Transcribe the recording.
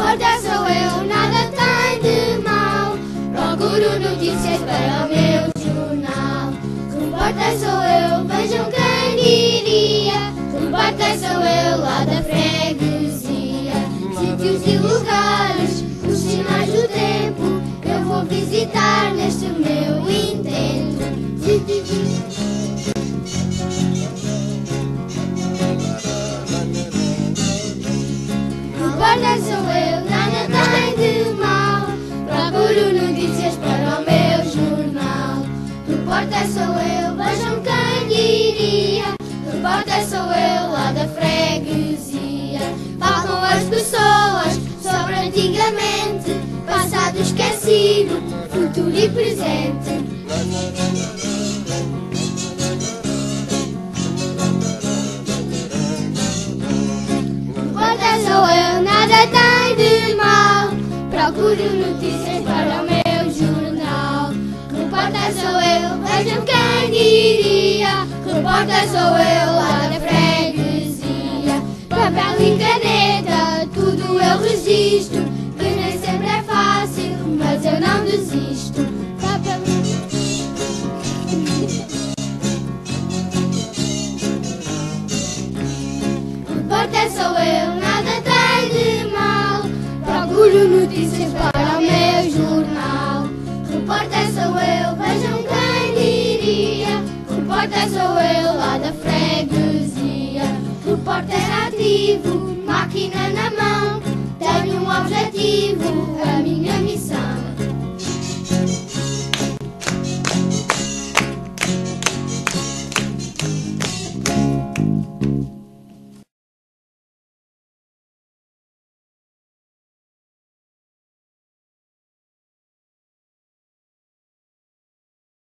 Repórter sou eu, nada tem de mal. Procuro notícias para o meu jornal. Repórter sou eu, vejam quem diria. Repórter sou eu, lá da freguesia. Sítios e lugares, os sinais do tempo, eu vou visitar neste meu intento. Repórter sou eu, nada tem de mal. Procuro notícias para o meu jornal. Repórter sou eu, vejam quem diria. Repórter sou eu, lá da freguesia. Falam as pessoas sobre antigamente, passado esquecido, futuro e presente. Repórter sou eu, nada tem de mal. Procuro notícias para o meu jornal. Repórter sou eu, vejam quem diria. Repórter sou eu, lá da freguesia. Papel e caneta, tudo eu registro, que nem sempre é fácil, mas eu não desisto. Repórter sou eu, nada tem de mal. Procuro notícias para o meu jornal. Repórter sou eu, vejam quem diria. Repórter sou eu, lá da freguesia. Repórter ativo, máquina na mão,